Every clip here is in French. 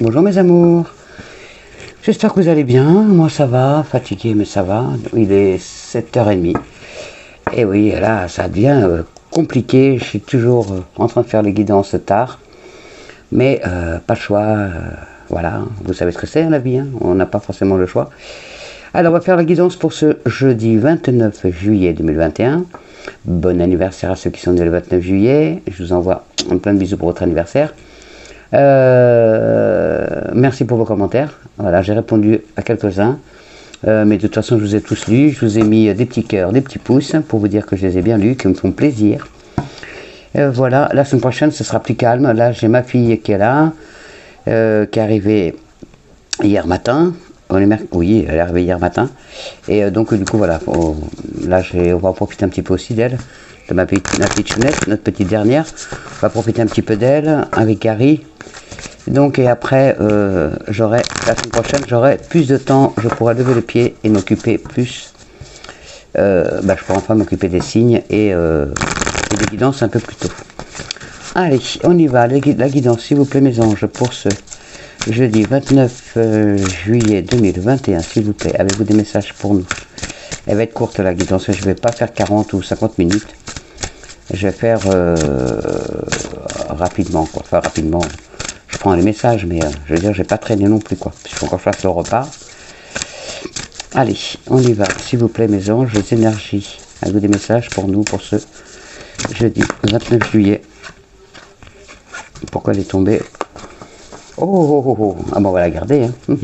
Bonjour mes amours, j'espère que vous allez bien, moi ça va, fatigué mais ça va, il est 7h30, et oui là ça devient compliqué, je suis toujours en train de faire les guidances tard, mais pas le choix, voilà, vous savez ce que c'est la vie, hein, on n'a pas forcément le choix. Alors on va faire la guidance pour ce jeudi 29 juillet 2021, bon anniversaire à ceux qui sont nés le 29 juillet, je vous envoie un plein de bisous pour votre anniversaire. Merci pour vos commentaires. Voilà, j'ai répondu à quelques-uns. Mais de toute façon, je vous ai tous lus. Je vous ai mis des petits cœurs, des petits pouces pour vous dire que je les ai bien lus, qu'ils me font plaisir. Voilà, la semaine prochaine, ce sera plus calme. Là, j'ai ma fille qui est là, qui est arrivée hier matin. Oui, elle est arrivée hier matin. Et donc, du coup, voilà. Là, on va profiter un petit peu aussi d'elle, de ma petite chounette, notre petite dernière. On va profiter un petit peu d'elle avec Gary. Donc, et après, la semaine prochaine, j'aurai plus de temps, je pourrai lever le pied et m'occuper plus. Je pourrai enfin m'occuper des signes et des guidances un peu plus tôt. Allez, on y va, la guidance, s'il vous plaît, mes anges, pour ce jeudi 29 juillet 2021, s'il vous plaît, avez-vous des messages pour nous? Elle va être courte, la guidance, je ne vais pas faire 40 ou 50 minutes. Je vais faire rapidement, quoi, enfin rapidement. Je prends les messages, mais je veux dire, j'ai pas traîné non plus, quoi. Il faut qu'on fasse le repas. Allez, on y va, s'il vous plaît, mes anges, les énergies. Avez-vous des messages pour nous, pour ce jeudi 29 juillet? Pourquoi elle est tombée? Oh. Ah bon, on va la garder, hein.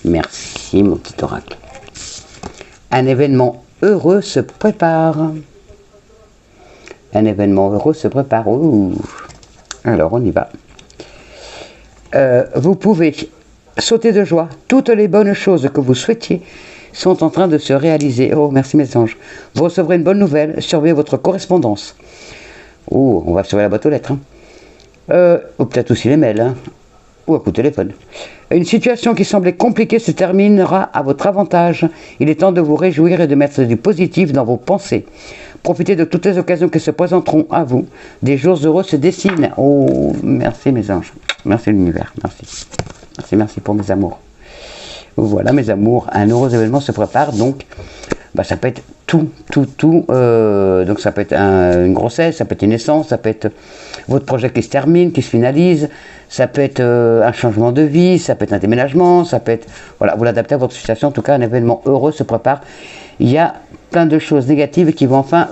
Merci, mon petit oracle. Un événement heureux se prépare. Un événement heureux se prépare. Ouh. Alors, on y va. Vous pouvez sauter de joie. Toutes les bonnes choses que vous souhaitiez sont en train de se réaliser. Oh, merci mes anges. Vous recevrez une bonne nouvelle. Surveillez votre correspondance. Oh, on va surveiller la boîte aux lettres. Ou peut-être aussi les mails. Ou un coup de téléphone. Une situation qui semblait compliquée se terminera à votre avantage. Il est temps de vous réjouir et de mettre du positif dans vos pensées. Profitez de toutes les occasions qui se présenteront à vous. Des jours heureux se dessinent. Oh, merci mes anges. Merci l'univers. Merci pour mes amours. Voilà mes amours. Un heureux événement se prépare. Donc, ça peut être tout. Donc ça peut être une grossesse, ça peut être une naissance, ça peut être votre projet qui se termine, qui se finalise. Ça peut être un changement de vie, ça peut être un déménagement, ça peut être... Voilà, vous l'adaptez à votre situation. En tout cas, un événement heureux se prépare. Il y a plein de choses négatives qui vont enfin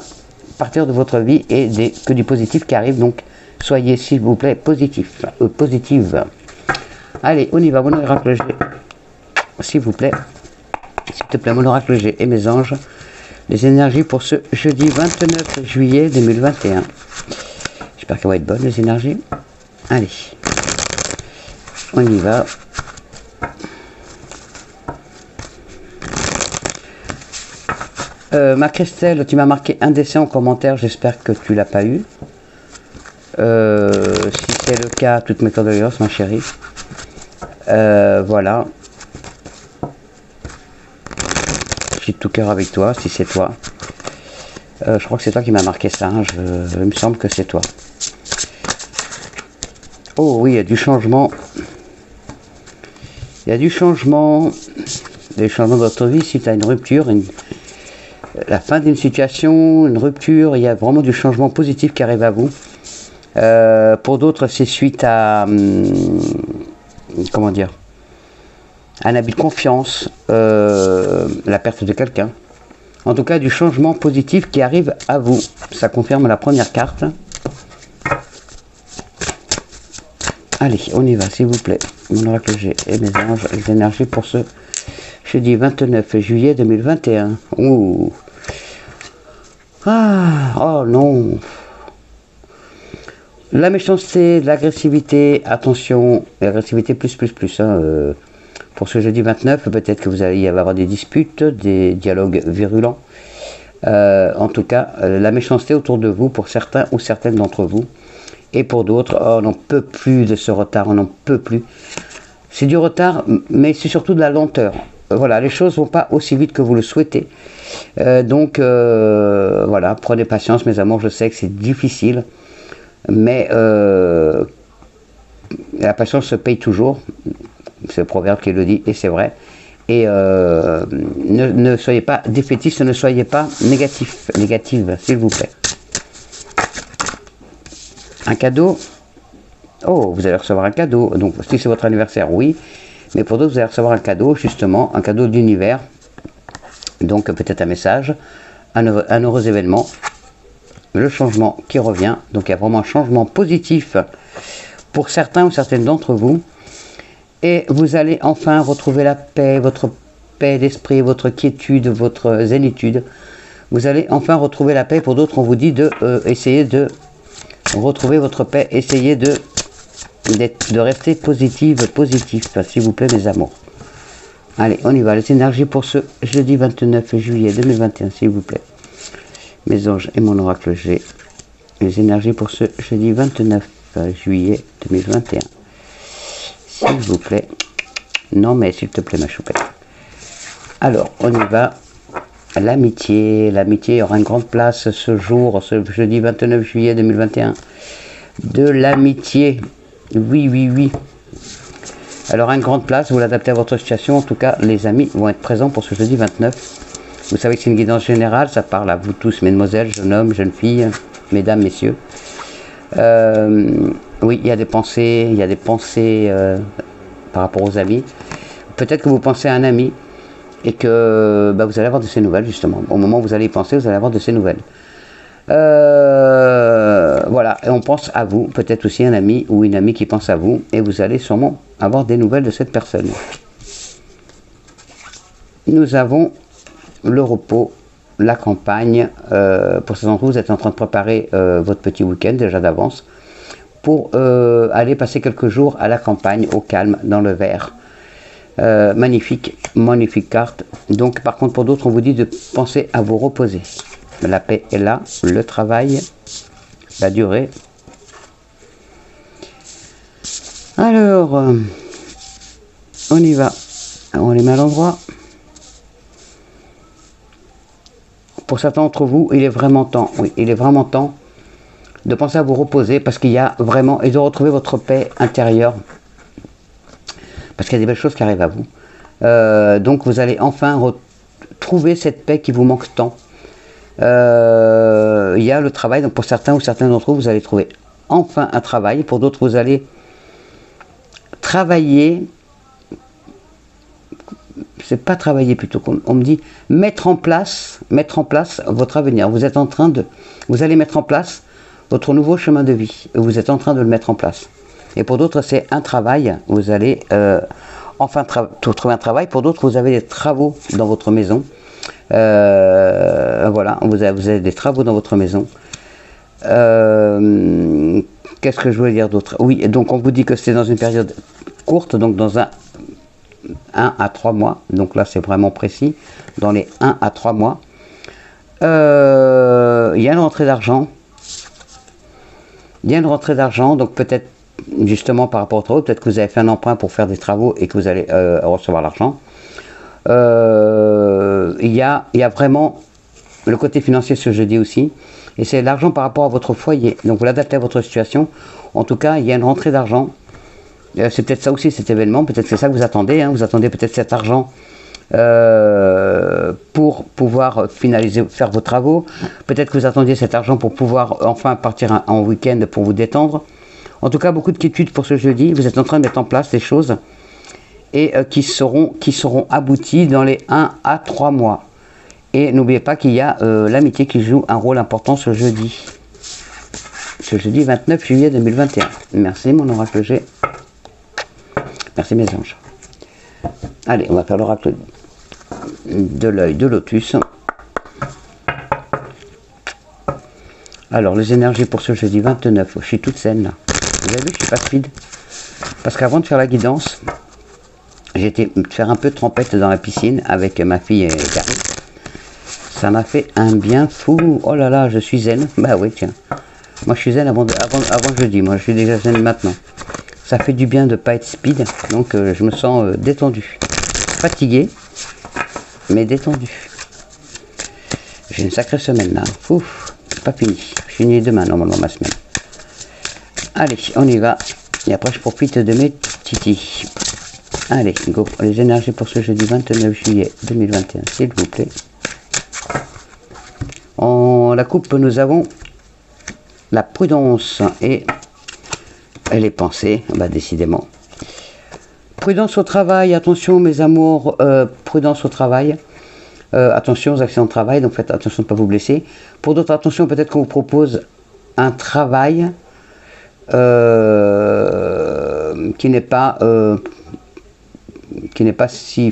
partir de votre vie et que du positif qui arrive. Donc, soyez, s'il vous plaît, positive. Allez, on y va, mon oracle G. S'il vous plaît. S'il te plaît, mon oracle G et mes anges. Les énergies pour ce jeudi 29 juillet 2021. J'espère qu'elles vont être bonnes, les énergies. Allez. On y va. Ma Christelle, tu m'as marqué un dessin en commentaire, j'espère que tu l'as pas eu. Si c'est le cas, toutes mes condoléances, ma chérie. Voilà. Je suis de tout cœur avec toi, si c'est toi. Je crois que c'est toi qui m'as marqué ça, hein. Il me semble que c'est toi. Oh oui, il y a du changement. Il y a du changement. Des changements dans votre vie suite à une rupture, la fin d'une situation, une rupture, il y a vraiment du changement positif qui arrive à vous. Pour d'autres, c'est suite à, comment dire, un abus de confiance, la perte de quelqu'un. En tout cas, du changement positif qui arrive à vous. Ça confirme la première carte. Allez, on y va, s'il vous plaît. Mon oracle G et mes anges, les énergies pour ce jeudi 29 juillet 2021. Ouh. Ah, oh non. La méchanceté, l'agressivité, attention, l'agressivité plus, hein, pour ce jeudi 29, peut-être que vous allez y avoir des disputes, des dialogues virulents. En tout cas, la méchanceté autour de vous, pour certains ou certaines d'entre vous, et pour d'autres, on n'en peut plus de ce retard, on n'en peut plus. C'est du retard, mais c'est surtout de la lenteur. Voilà, les choses ne vont pas aussi vite que vous le souhaitez. Donc, voilà, prenez patience, mes amours, je sais que c'est difficile. Mais La patience se paye toujours. C'est le proverbe qui le dit, et c'est vrai. Et ne soyez pas défaitiste, ne soyez pas négative, s'il vous plaît. Un cadeau. Oh, vous allez recevoir un cadeau. Donc, si c'est votre anniversaire, oui. Mais pour d'autres, vous allez recevoir un cadeau, justement, un cadeau de l'univers. Donc, peut-être un message, un heureux événement. Le changement qui revient. Donc, il y a vraiment un changement positif pour certains ou certaines d'entre vous. Et vous allez enfin retrouver la paix, votre paix d'esprit, votre quiétude, votre zénitude. Vous allez enfin retrouver la paix. Pour d'autres, on vous dit de essayer de retrouver votre paix. Essayez de rester positif, s'il vous plaît, mes amours. Allez, on y va. Les énergies pour ce jeudi 29 juillet 2021, s'il vous plaît. Mes anges et mon oracle G. Les énergies pour ce jeudi 29 juillet 2021. S'il vous plaît. Non, mais s'il te plaît, ma choupette. Alors, on y va. L'amitié. L'amitié aura une grande place ce jour, ce jeudi 29 juillet 2021. De l'amitié. Oui, oui, oui. Alors, une grande place, vous l'adaptez à votre situation. En tout cas, les amis vont être présents pour ce jeudi 29. Vous savez que c'est une guidance générale. Ça parle à vous tous, mesdemoiselles, jeunes hommes, jeunes filles, mesdames, messieurs. Oui, il y a des pensées, par rapport aux amis. Peut-être que vous pensez à un ami et que vous allez avoir de ses nouvelles, justement. Au moment où vous allez y penser, vous allez avoir de ses nouvelles. Voilà, et on pense à vous, peut-être aussi un ami ou une amie qui pense à vous, et vous allez sûrement avoir des nouvelles de cette personne. Nous avons le repos, la campagne. Pour ces d'entre vous, vous êtes en train de préparer votre petit week-end déjà d'avance pour aller passer quelques jours à la campagne, au calme, dans le vert. Magnifique, magnifique carte. Donc par contre pour d'autres on vous dit de penser à vous reposer. La paix est là, le travail, la durée. Alors, on y va. On les met à l'endroit. Pour certains d'entre vous, il est vraiment temps, oui, il est vraiment temps de penser à vous reposer parce qu'il y a vraiment, et de retrouver votre paix intérieure. Parce qu'il y a des belles choses qui arrivent à vous. Donc vous allez enfin retrouver cette paix qui vous manque tant. Il y a le travail, donc pour certains ou certains d'entre vous, vous allez trouver enfin un travail. Pour d'autres, vous allez travailler. C'est pas travailler plutôt, on me dit mettre en place votre avenir. Vous êtes en train de, vous allez mettre en place votre nouveau chemin de vie. Vous êtes en train de le mettre en place. Et pour d'autres, c'est un travail. Vous allez enfin trouver un travail. Pour d'autres, vous avez des travaux dans votre maison. Voilà, vous avez des travaux dans votre maison. Qu'est-ce que je voulais dire d'autre? Oui, donc on vous dit que c'est dans une période courte, donc dans 1 à 3 mois. Donc là, c'est vraiment précis. Dans les 1 à 3 mois. Il y a une rentrée d'argent. Il y a une rentrée d'argent, donc peut-être justement par rapport aux travaux, peut-être que vous avez fait un emprunt pour faire des travaux et que vous allez recevoir l'argent. Il y a vraiment le côté financier ce jeudi aussi, et c'est l'argent par rapport à votre foyer. Donc vous l'adaptez à votre situation. En tout cas, il y a une rentrée d'argent. C'est peut-être ça aussi, cet événement, peut-être c'est ça que vous attendez. Hein. Vous attendez peut-être cet argent pour pouvoir finaliser, faire vos travaux. Peut-être que vous attendiez cet argent pour pouvoir enfin partir en week-end pour vous détendre. En tout cas, beaucoup de quiétude pour ce jeudi. Vous êtes en train de mettre en place des choses et qui seront abouties dans les 1 à 3 mois. Et n'oubliez pas qu'il y a l'amitié qui joue un rôle important ce jeudi. Ce jeudi 29 juillet 2021. Merci mon oracle G. Merci mes anges. Allez, on va faire l'oracle de l'œil de Lotus. Alors, les énergies pour ce jeudi 29. Je suis toute saine là. Vous avez vu, je suis pas speed. Parce qu'avant de faire la guidance, j'ai été faire un peu de trempette dans la piscine avec ma fille Carrie. Ça m'a fait un bien fou. Oh là là, je suis zen. Bah oui, tiens. Moi, je suis zen avant jeudi. Moi, je suis déjà zen maintenant. Ça fait du bien de ne pas être speed. Donc, je me sens détendu. Fatigué, mais détendu. J'ai une sacrée semaine là. Ouf, c'est pas fini. Je finis demain, normalement, ma semaine. Allez, on y va. Et après, je profite de mes titis. Allez, go. Les énergies pour ce jeudi 29 juillet 2021, s'il vous plaît. En la coupe, nous avons la prudence et les pensées, bah décidément. Prudence au travail, attention mes amours, prudence au travail. Attention aux accidents de travail, donc faites attention de ne pas vous blesser. Pour d'autres, attention, peut-être qu'on vous propose un travail qui n'est pas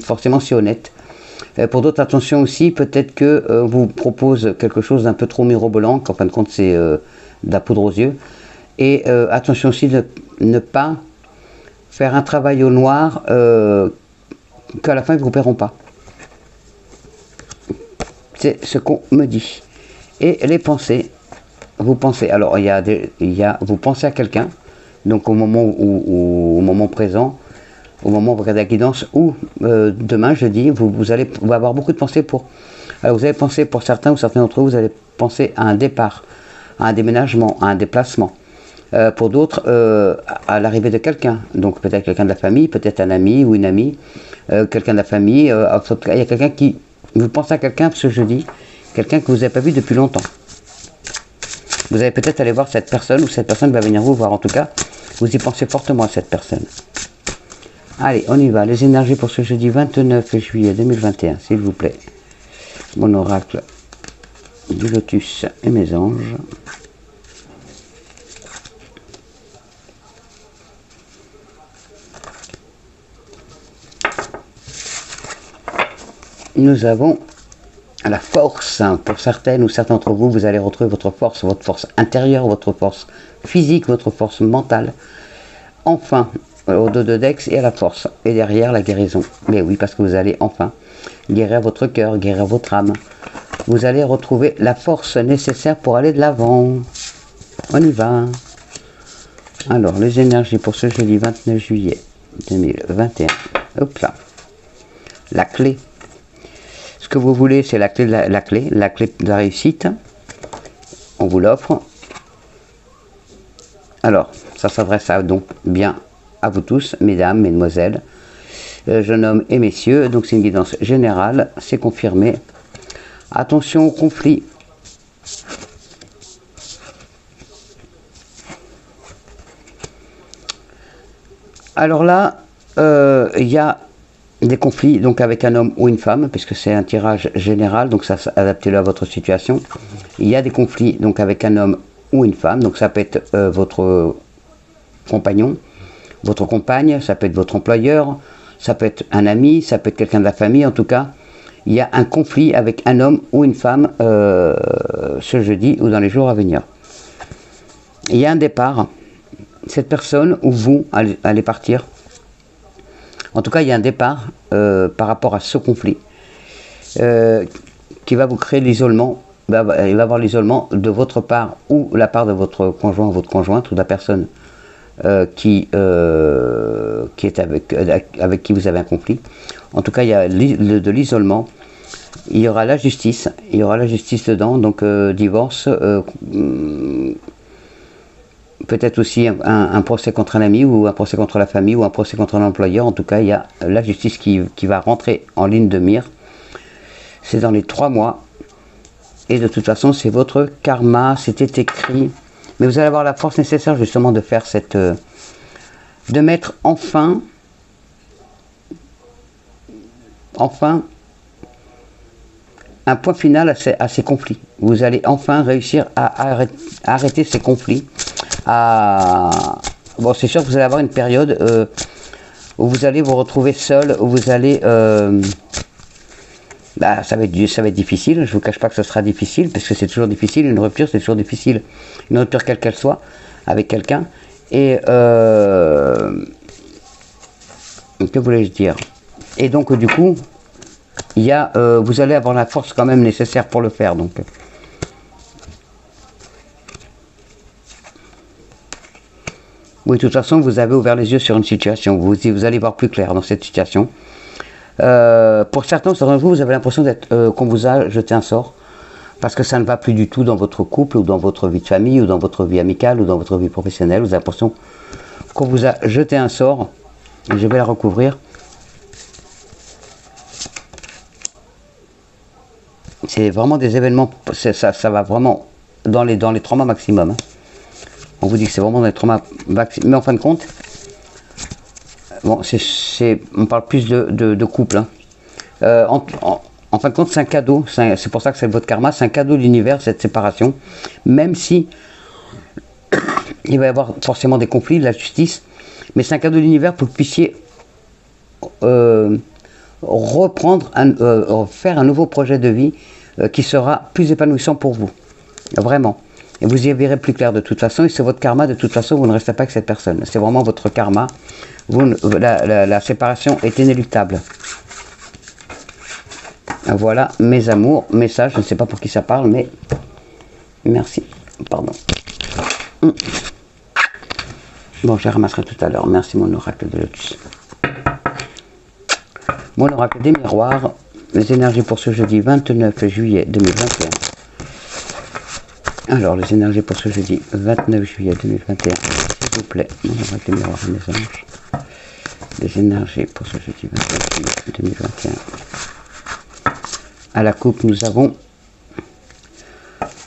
forcément si honnête. Pour d'autres, attention aussi, peut-être que vous propose quelque chose d'un peu trop mirobolant, qu'en fin de compte c'est de la poudre aux yeux. Et attention aussi de ne pas faire un travail au noir qu'à la fin ils ne vous paieront pas. C'est ce qu'on me dit. Et les pensées, vous pensez, alors vous pensez à quelqu'un, donc au moment au moment présent, au moment où vous regardez la guidance, ou demain, jeudi, vous allez avoir beaucoup de pensées pour... Alors vous allez penser pour certains ou certains d'entre vous, vous allez penser à un départ, à un déménagement, à un déplacement. Pour d'autres, à l'arrivée de quelqu'un, donc peut-être quelqu'un de la famille, peut-être un ami ou une amie, quelqu'un de la famille, il y a quelqu'un qui... Vous pensez à quelqu'un ce jeudi, quelqu'un que vous n'avez pas vu depuis longtemps. Vous allez peut-être aller voir cette personne, ou cette personne va venir vous voir, en tout cas, vous y pensez fortement à cette personne. Allez, on y va. Les énergies pour ce jeudi 29 juillet 2021, s'il vous plaît. Mon oracle du lotus et mes anges. Nous avons la force. Pour certaines ou certains d'entre vous, vous allez retrouver votre force intérieure, votre force physique, votre force mentale. Enfin, au dos de Dex et à la force. Et derrière, la guérison. Mais oui, parce que vous allez enfin guérir votre cœur, guérir votre âme. Vous allez retrouver la force nécessaire pour aller de l'avant. On y va. Alors, les énergies pour ce jeudi 29 juillet 2021. Hop là. La clé. Ce que vous voulez, c'est la clé de la clé de la réussite. On vous l'offre. Alors, ça s'adresse donc bien à vous tous, mesdames, mesdemoiselles, jeunes hommes et messieurs. Donc c'est une guidance générale, c'est confirmé. Attention au conflit. Alors là, il y a des conflits donc avec un homme ou une femme, puisque c'est un tirage général, donc ça adaptez-le à votre situation. Il y a des conflits donc avec un homme ou une femme, donc ça peut être votre compagnon, votre compagne, ça peut être votre employeur, ça peut être un ami, ça peut être quelqu'un de la famille. En tout cas, il y a un conflit avec un homme ou une femme ce jeudi ou dans les jours à venir. Il y a un départ. Cette personne ou vous allez partir. En tout cas, il y a un départ par rapport à ce conflit qui va vous créer l'isolement. Il va y avoir l'isolement de votre part ou la part de votre conjoint ou votre conjointe ou de la personne qui est avec qui vous avez un conflit. En tout cas, il y a de l'isolement. Il y aura la justice. Il y aura la justice dedans. Donc, divorce. Peut-être aussi un procès contre un ami ou un procès contre la famille ou un procès contre un employeur. En tout cas, il y a la justice qui va rentrer en ligne de mire. C'est dans les 3 mois. Et de toute façon, c'est votre karma. C'était écrit. Mais vous allez avoir la force nécessaire justement de faire cette... de mettre enfin un point final à ces conflits. Vous allez enfin réussir à arrêter ces conflits. Bon, c'est sûr que vous allez avoir une période où vous allez vous retrouver seul, où vous allez... ça va être difficile, je ne vous cache pas que ce sera difficile, parce que c'est toujours difficile, une rupture c'est toujours difficile. Une rupture quelle qu'elle soit, avec quelqu'un. Et... que voulais-je dire? Et donc du coup, il y a, vous allez avoir la force quand même nécessaire pour le faire. Donc. Oui, de toute façon, vous avez ouvert les yeux sur une situation. Vous allez voir plus clair dans cette situation. Pour certains d'entre vous, vous avez l'impression qu'on vous a jeté un sort. Parce que ça ne va plus du tout dans votre couple, ou dans votre vie de famille, ou dans votre vie amicale, ou dans votre vie professionnelle. Vous avez l'impression qu'on vous a jeté un sort. Je vais la recouvrir. C'est vraiment des événements, ça va vraiment dans les traumas maximum. Hein. On vous dit que c'est vraiment dans les traumas maximum. Mais en fin de compte, bon, on parle plus de couple. Hein. En fin de compte, c'est un cadeau. C'est pour ça que c'est votre karma. C'est un cadeau de l'univers, cette séparation. Même si il va y avoir forcément des conflits, de la justice. Mais c'est un cadeau de l'univers pour que vous puissiez reprendre, faire un nouveau projet de vie qui sera plus épanouissant pour vous. Vraiment. Et vous y verrez plus clair de toute façon. Et c'est votre karma, de toute façon, vous ne restez pas avec cette personne. C'est vraiment votre karma. La séparation est inéluctable. Voilà, mes amours, message. Je ne sais pas pour qui ça parle, mais merci. Pardon. Bon, je les ramasserai tout à l'heure. Merci, mon oracle de Lotus. Mon oracle des miroirs, les énergies pour ce jeudi 29 juillet 2021. Alors, les énergies pour ce jeudi 29 juillet 2021, s'il vous plaît, mon oracle des miroirs, mes anges. Les énergies pour ce jeudi 29 juillet 2021. À la coupe, nous avons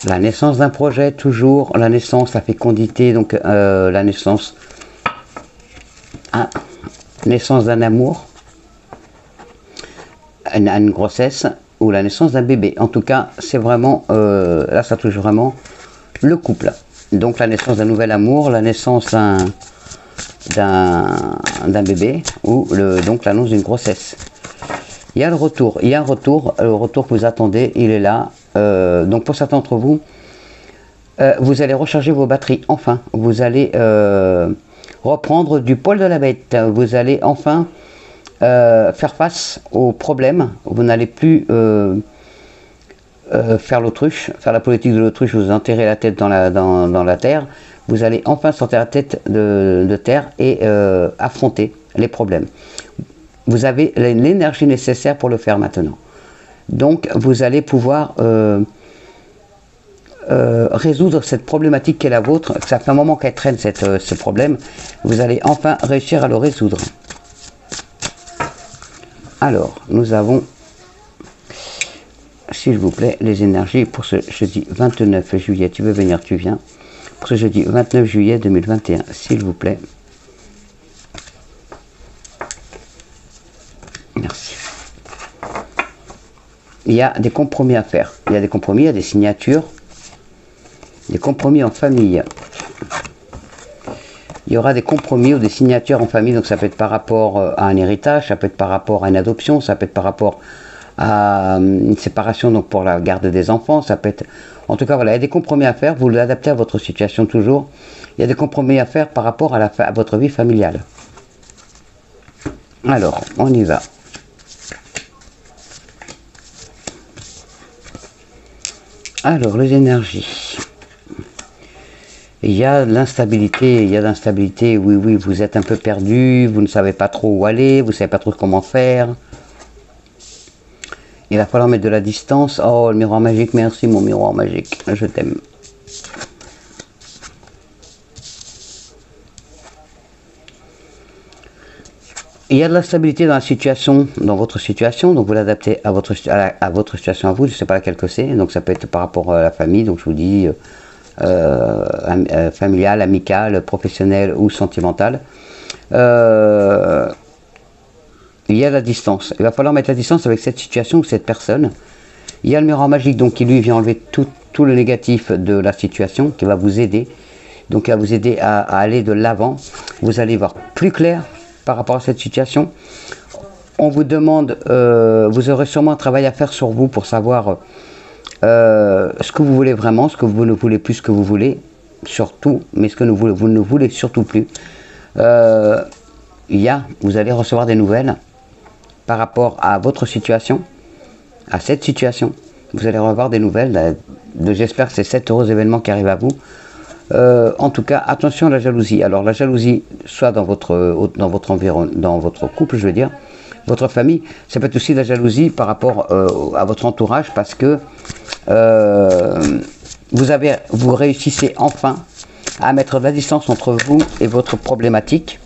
la naissance d'un projet, toujours. La naissance, la fécondité, donc la naissance d'un amour. Une grossesse ou la naissance d'un bébé. En tout cas, c'est vraiment, là ça touche vraiment le couple. Donc la naissance d'un nouvel amour, la naissance d'un bébé ou donc l'annonce d'une grossesse. Il y a le retour, il y a un retour, le retour que vous attendez, il est là. Donc pour certains d'entre vous, vous allez recharger vos batteries, enfin. Vous allez reprendre du poil de la bête. Vous allez enfin faire face aux problèmes. Vous n'allez plus faire l'autruche, faire la politique de l'autruche, vous enterrez la tête dans la terre. Vous allez enfin sortir la tête de terre et affronter les problèmes. Vous avez l'énergie nécessaire pour le faire maintenant. Donc vous allez pouvoir résoudre cette problématique qui est la vôtre. Ça fait un moment qu'elle traîne ce problème. Vous allez enfin réussir à le résoudre. Alors, nous avons, s'il vous plaît, les énergies pour ce jeudi 29 juillet. Tu veux venir, tu viens. Pour ce jeudi 29 juillet 2021, s'il vous plaît. Merci. Il y a des compromis à faire. Il y a des compromis, il y a des signatures. Des compromis en famille. Il y aura des compromis ou des signatures en famille, donc ça peut être par rapport à un héritage, ça peut être par rapport à une adoption, ça peut être par rapport à une séparation, donc pour la garde des enfants, ça peut être... En tout cas, voilà, il y a des compromis à faire, vous l'adaptez à votre situation toujours. Il y a des compromis à faire par rapport à votre vie familiale. Alors, on y va. Alors, les énergies. Il y a de l'instabilité, oui, vous êtes un peu perdu, vous ne savez pas trop où aller, vous ne savez pas trop comment faire. Il va falloir mettre de la distance. Oh, le miroir magique, merci mon miroir magique, je t'aime. Il y a de la stabilité dans la situation, dans votre situation, donc vous l'adaptez à votre situation à vous, je ne sais pas laquelle que c'est, donc ça peut être par rapport à la famille, donc je vous dis... familiale, amicale, professionnelle ou sentimentale. Il y a la distance. Il va falloir mettre la distance avec cette situation ou cette personne. Il y a le miroir magique donc qui lui vient enlever tout le négatif de la situation, qui va vous aider. Donc il va vous aider à aller de l'avant. Vous allez voir plus clair par rapport à cette situation. On vous demande, vous aurez sûrement un travail à faire sur vous pour savoir ce que vous voulez vraiment, ce que vous ne voulez plus, ce que vous voulez surtout, mais ce que vous ne voulez surtout plus. Vous allez recevoir des nouvelles par rapport à votre situation, à cette situation. Vous allez revoir des nouvelles. J'espère que c'est 7 heureux événements qui arrivent à vous. En tout cas, attention à la jalousie. Alors la jalousie, soit dans votre environnement, dans votre couple, je veux dire, votre famille, ça peut être aussi de la jalousie par rapport à votre entourage, parce que vous réussissez enfin à mettre de la distance entre vous et votre problématique.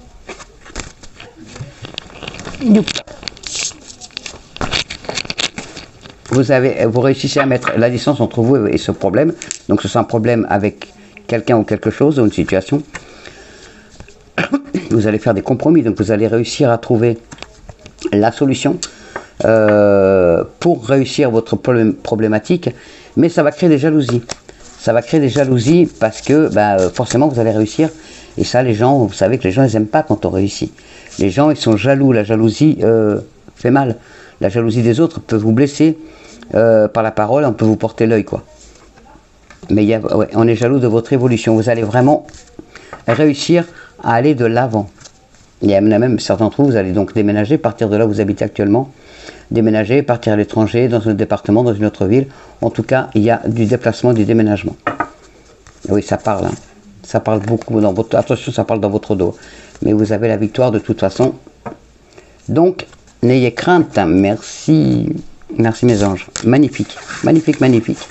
Vous réussissez à mettre la distance entre vous et ce problème. Donc ce sera un problème avec quelqu'un ou quelque chose, ou une situation. Vous allez faire des compromis, donc vous allez réussir à trouver la solution pour réussir votre problématique, mais ça va créer des jalousies. Ça va créer des jalousies parce que forcément vous allez réussir, et ça les gens, vous savez que les gens ils n'aiment pas quand on réussit. Les gens ils sont jaloux, la jalousie fait mal. La jalousie des autres peut vous blesser par la parole, on peut vous porter l'œil quoi. Mais on est jaloux de votre évolution, vous allez vraiment réussir à aller de l'avant. Il y en a même certains d'entre vous, vous allez donc déménager, partir de là où vous habitez actuellement, déménager, partir à l'étranger, dans un département, dans une autre ville. En tout cas, il y a du déplacement, du déménagement. Oui, ça parle, hein. Ça parle beaucoup dans votre... Attention, ça parle dans votre dos. Mais vous avez la victoire de toute façon. Donc, n'ayez crainte. Merci. Merci mes anges. Magnifique. Magnifique, magnifique.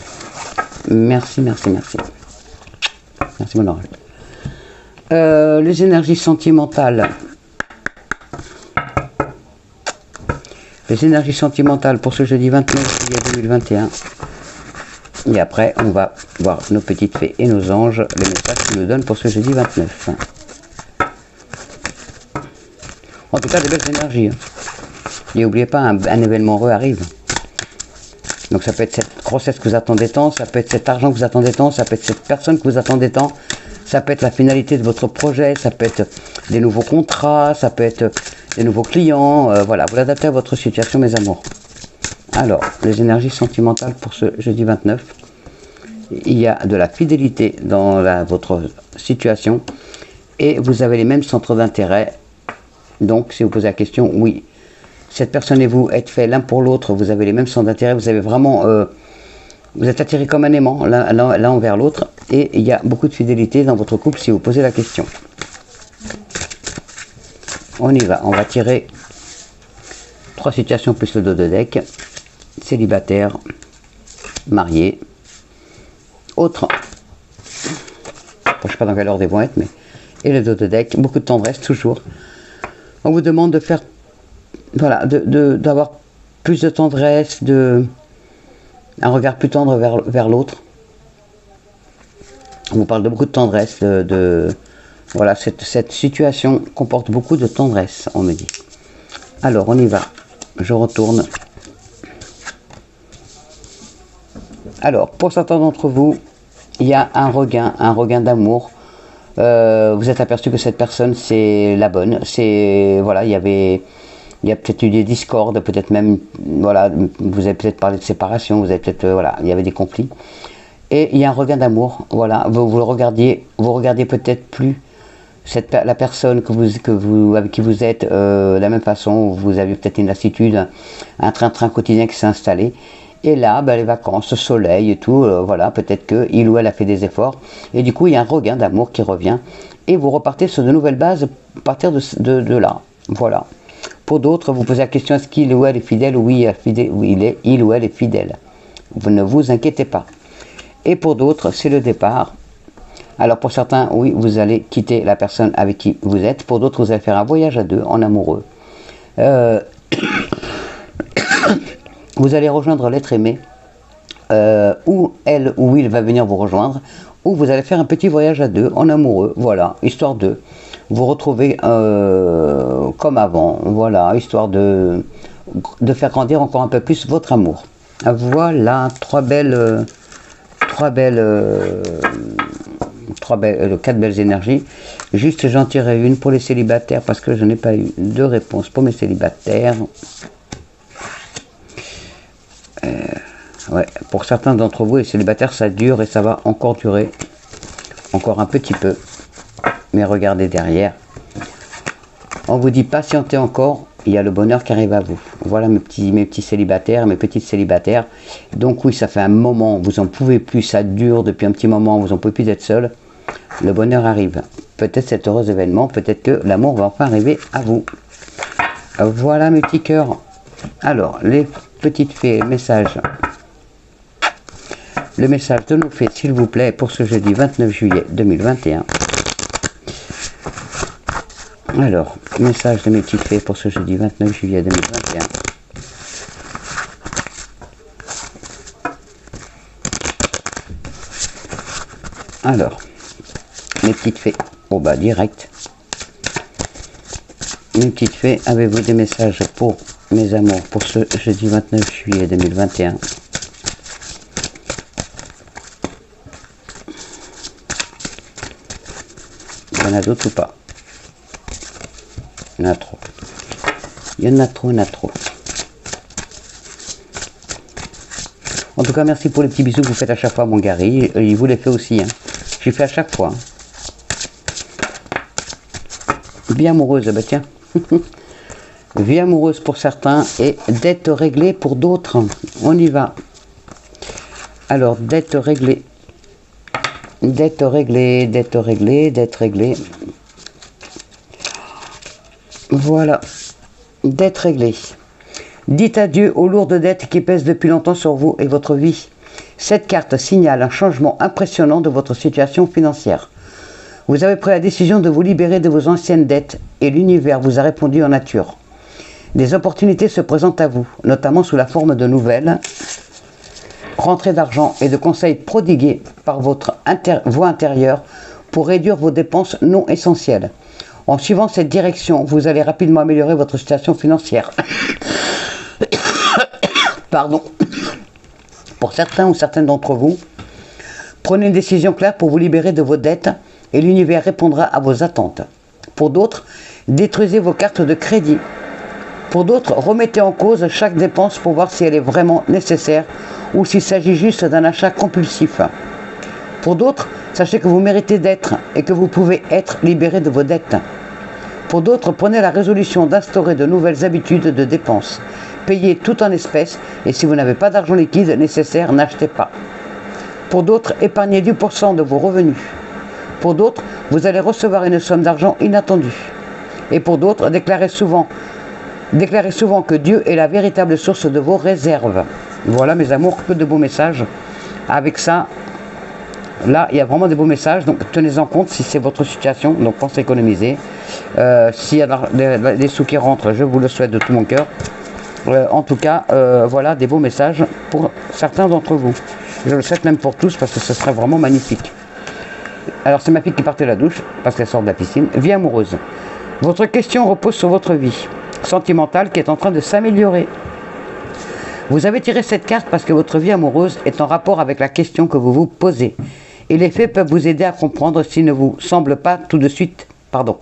Merci, merci, merci. Merci mon oracle. Les énergies sentimentales. Les énergies sentimentales pour ce jeudi 29 juillet 2021. Et après, on va voir nos petites fées et nos anges, les messages qu'ils nous donnent pour ce jeudi 29. En tout cas, des belles énergies. Et n'oubliez pas, un événement heureux arrive. Donc ça peut être cette grossesse que vous attendez tant, ça peut être cet argent que vous attendez tant, ça peut être cette personne que vous attendez tant, ça peut être la finalité de votre projet, ça peut être des nouveaux contrats, ça peut être des nouveaux clients. Voilà, vous l'adaptez à votre situation, mes amours. Alors, les énergies sentimentales pour ce jeudi 29. Il y a de la fidélité dans votre situation et vous avez les mêmes centres d'intérêt. Donc, si vous posez la question, oui, cette personne et vous êtes faits l'un pour l'autre, vous avez les mêmes centres d'intérêt, vous avez vraiment... vous êtes attirés comme un aimant, l'un envers l'autre, et il y a beaucoup de fidélité dans votre couple si vous posez la question. On y va, on va tirer 3 situations plus le dos de deck. Célibataire, marié, autre. Je ne sais pas dans quel ordre ils vont être, mais... Et le dos de deck, beaucoup de tendresse toujours. On vous demande de faire... Voilà, d'avoir plus de tendresse, un regard plus tendre vers l'autre. On vous parle de beaucoup de tendresse, voilà, cette situation comporte beaucoup de tendresse, on me dit. Alors, on y va. Je retourne. Alors, pour certains d'entre vous, il y a un regain d'amour. Vous êtes aperçu que cette personne, c'est la bonne. Voilà, il y a peut-être eu des discordes, peut-être même, voilà, vous avez peut-être parlé de séparation, vous avez peut-être, voilà, il y avait des conflits. Et il y a un regain d'amour, voilà, vous regardiez peut-être plus la personne avec qui vous êtes de la même façon, vous avez peut-être une lassitude, un train-train quotidien qui s'est installé. Et là, les vacances, le soleil et tout, voilà, peut-être qu'il ou elle a fait des efforts. Et du coup, il y a un regain d'amour qui revient. Et vous repartez sur de nouvelles bases à partir de là. Voilà. Pour d'autres, vous posez la question, est-ce qu'il ou elle est fidèle? Oui, il ou elle est fidèle. Vous ne vous inquiétez pas. Et pour d'autres, c'est le départ. Alors pour certains, oui, vous allez quitter la personne avec qui vous êtes. Pour d'autres, vous allez faire un voyage à deux, en amoureux. Vous allez rejoindre l'être aimé, ou elle ou il va venir vous rejoindre, ou vous allez faire un petit voyage à deux, en amoureux, voilà, histoire de vous retrouver comme avant, voilà, histoire de faire grandir encore un peu plus votre amour. Voilà, 4 belles énergies. Juste j'en tirerai une pour les célibataires parce que je n'ai pas eu de réponse pour mes célibataires. Ouais, pour certains d'entre vous, les célibataires, ça dure et ça va encore durer encore un petit peu. Mais regardez derrière. On vous dit patientez encore, il y a le bonheur qui arrive à vous. Voilà mes petits célibataires, mes petites célibataires. Donc oui, ça fait un moment, vous en pouvez plus, ça dure depuis un petit moment, vous en pouvez plus d'être seul. Le bonheur arrive. Peut-être cet heureux événement, peut-être que l'amour va enfin arriver à vous. Voilà mes petits cœurs. Alors, les petites fées, messages. le message de nos fées, s'il vous plaît, pour ce jeudi 29 juillet 2021. Alors, message de mes petites fées pour ce jeudi 29 juillet 2021. Alors, mes petites fées, au bas direct. Mes petites fées, avez-vous des messages pour mes amours pour ce jeudi 29 juillet 2021? Il y en a d'autres ou pas? Il y en a trop. Il y en a trop, il y en a trop. En tout cas, merci pour les petits bisous que vous faites à chaque fois, mon Gary. Il vous les fait aussi. Hein. Je fais à chaque fois. Vie amoureuse, bah tiens. Vie amoureuse pour certains et dette réglée pour d'autres. On y va. Alors, dette réglée. Dette réglée, dette réglée, dette réglée. Voilà. Dette réglée. Dites adieu aux lourdes dettes qui pèsent depuis longtemps sur vous et votre vie. Cette carte signale un changement impressionnant de votre situation financière. Vous avez pris la décision de vous libérer de vos anciennes dettes et l'univers vous a répondu en nature. Des opportunités se présentent à vous, notamment sous la forme de nouvelles rentrées d'argent et de conseils prodigués par votre voix intérieure pour réduire vos dépenses non essentielles. En suivant cette direction, vous allez rapidement améliorer votre situation financière. Pardon. Pour certains ou certaines d'entre vous, prenez une décision claire pour vous libérer de vos dettes et l'univers répondra à vos attentes. Pour d'autres, détruisez vos cartes de crédit. Pour d'autres, remettez en cause chaque dépense pour voir si elle est vraiment nécessaire ou s'il s'agit juste d'un achat compulsif. Pour d'autres, sachez que vous méritez d'être et que vous pouvez être libéré de vos dettes. Pour d'autres, prenez la résolution d'instaurer de nouvelles habitudes de dépenses. Payez tout en espèces et si vous n'avez pas d'argent liquide nécessaire, n'achetez pas. Pour d'autres, épargnez 10% de vos revenus. Pour d'autres, vous allez recevoir une somme d'argent inattendue. Et pour d'autres, déclarez souvent que Dieu est la véritable source de vos réserves. Voilà mes amours, que de beaux messages. Avec ça, là, il y a vraiment des beaux messages, donc tenez-en compte si c'est votre situation, donc pensez économiser. S'il y a des sous qui rentrent, je vous le souhaite de tout mon cœur. En tout cas, voilà des beaux messages pour certains d'entre vous. Je le souhaite même pour tous parce que ce serait vraiment magnifique. Alors c'est ma fille qui partait de la douche parce qu'elle sort de la piscine. Vie amoureuse. Votre question repose sur votre vie sentimentale qui est en train de s'améliorer. Vous avez tiré cette carte parce que votre vie amoureuse est en rapport avec la question que vous vous posez. Et les faits peuvent vous aider à comprendre s'il ne vous semble pas tout de suite. Pardon.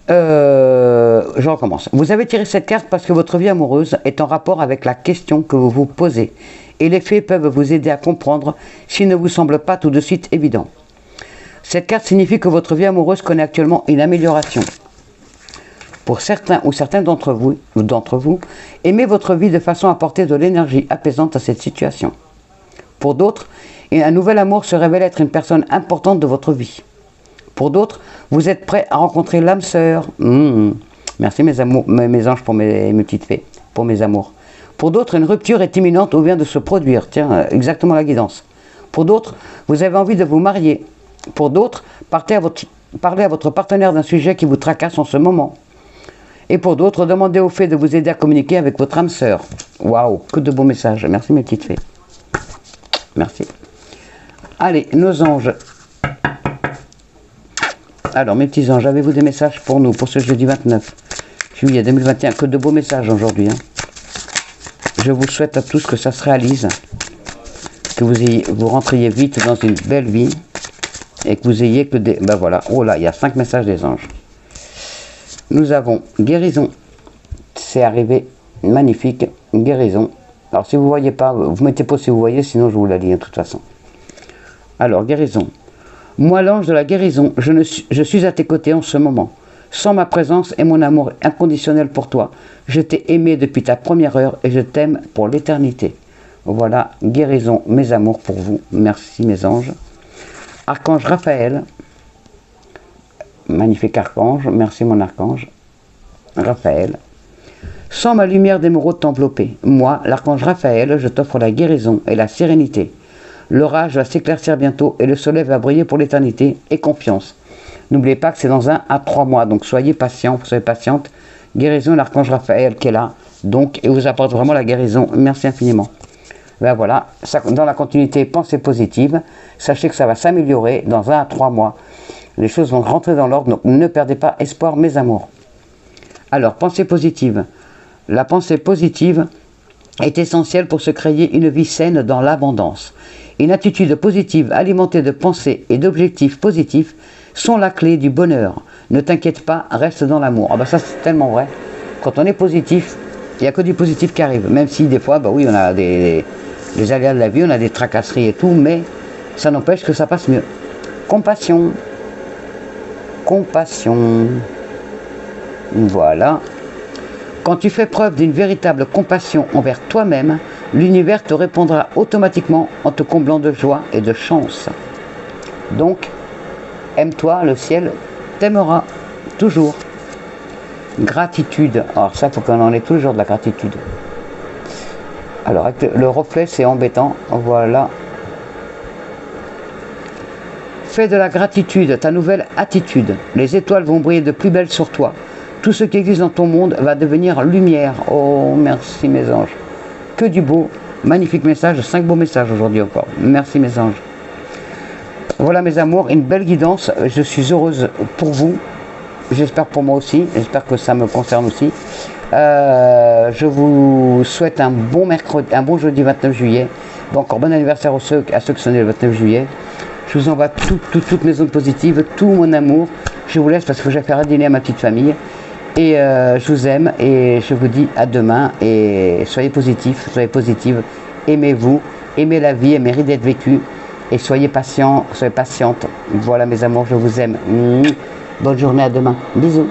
Je recommence. Vous avez tiré cette carte parce que votre vie amoureuse est en rapport avec la question que vous vous posez. Et les faits peuvent vous aider à comprendre s'il ne vous semble pas tout de suite évident. Cette carte signifie que votre vie amoureuse connaît actuellement une amélioration. Pour certains ou certaines d'entre vous, aimez votre vie de façon à apporter de l'énergie apaisante à cette situation. Pour d'autres, un nouvel amour se révèle être une personne importante de votre vie. Pour d'autres, vous êtes prêt à rencontrer l'âme sœur. Merci mes amours, mes anges pour mes petites fées, pour mes amours. Pour d'autres, une rupture est imminente ou vient de se produire. Tiens, exactement la guidance. Pour d'autres, vous avez envie de vous marier. Pour d'autres, parlez à votre partenaire d'un sujet qui vous tracasse en ce moment. Et pour d'autres, demandez au fait de vous aider à communiquer avec votre âme sœur. Waouh, que de beaux messages. Merci mes petites fées. Merci. Allez, nos anges. Alors, mes petits anges, avez-vous des messages pour nous, pour ce jeudi 29 juillet 2021? Que de beaux messages aujourd'hui. Hein. Je vous souhaite à tous que ça se réalise, que vous rentriez vite dans une belle vie et que vous ayez que des... Ben voilà, oh là, il y a 5 messages des anges. Nous avons guérison. C'est arrivé, magnifique, guérison. Alors, si vous ne voyez pas, vous mettez pas si vous voyez, sinon je vous la lis de toute façon. Alors, guérison. Moi, l'ange de la guérison, je suis à tes côtés en ce moment. Sans ma présence et mon amour inconditionnel pour toi, je t'ai aimé depuis ta première heure et je t'aime pour l'éternité. Voilà, guérison, mes amours pour vous. Merci mes anges. Archange Raphaël. Magnifique archange. Merci mon archange. Raphaël. Sans ma lumière d'émeraude t'envelopper. Moi, l'archange Raphaël, je t'offre la guérison et la sérénité. L'orage va s'éclaircir bientôt et le soleil va briller pour l'éternité. Et confiance. N'oubliez pas que c'est dans 1 à 3 mois, donc soyez patient, soyez patiente. Guérison, l'archange Raphaël qui est là, donc, et vous apporte vraiment la guérison. Merci infiniment. Ben voilà, ça, dans la continuité, pensée positive. Sachez que ça va s'améliorer dans 1 à 3 mois. Les choses vont rentrer dans l'ordre, donc ne perdez pas espoir, mes amours. Alors, pensée positive. La pensée positive est essentielle pour se créer une vie saine dans l'abondance. Une attitude positive alimentée de pensées et d'objectifs positifs sont la clé du bonheur. Ne t'inquiète pas, reste dans l'amour. Ah bah ça c'est tellement vrai. Quand on est positif, il n'y a que du positif qui arrive. Même si des fois, bah oui, on a des aléas de la vie, on a des tracasseries et tout, mais ça n'empêche que ça passe mieux. Compassion. Compassion. Voilà. Quand tu fais preuve d'une véritable compassion envers toi-même, l'univers te répondra automatiquement en te comblant de joie et de chance. Donc, aime-toi, le ciel t'aimera toujours. Gratitude. Alors ça, il faut qu'on en ait tous les jours de la gratitude. Alors, avec le reflet, c'est embêtant. Voilà. Fais de la gratitude ta nouvelle attitude. Les étoiles vont briller de plus belle sur toi. Tout ce qui existe dans ton monde va devenir lumière. Oh, merci mes anges. Que du beau. Magnifique message. 5 beaux messages aujourd'hui encore. Merci mes anges. Voilà mes amours, une belle guidance. Je suis heureuse pour vous. J'espère pour moi aussi. J'espère que ça me concerne aussi. Je vous souhaite un bon mercredi, un bon jeudi 29 juillet. Bon, encore bon anniversaire à ceux qui sont nés le 29 juillet. Je vous envoie toutes mes ondes positives, tout mon amour. Je vous laisse parce que je vais faire un dîner à ma petite famille. Et je vous aime et je vous dis à demain. Et soyez positifs, soyez positives. Aimez-vous, aimez la vie, elle mérite d'être vécue. Et soyez patients, soyez patientes. Voilà mes amours, je vous aime. Bonne journée, à demain. Bisous.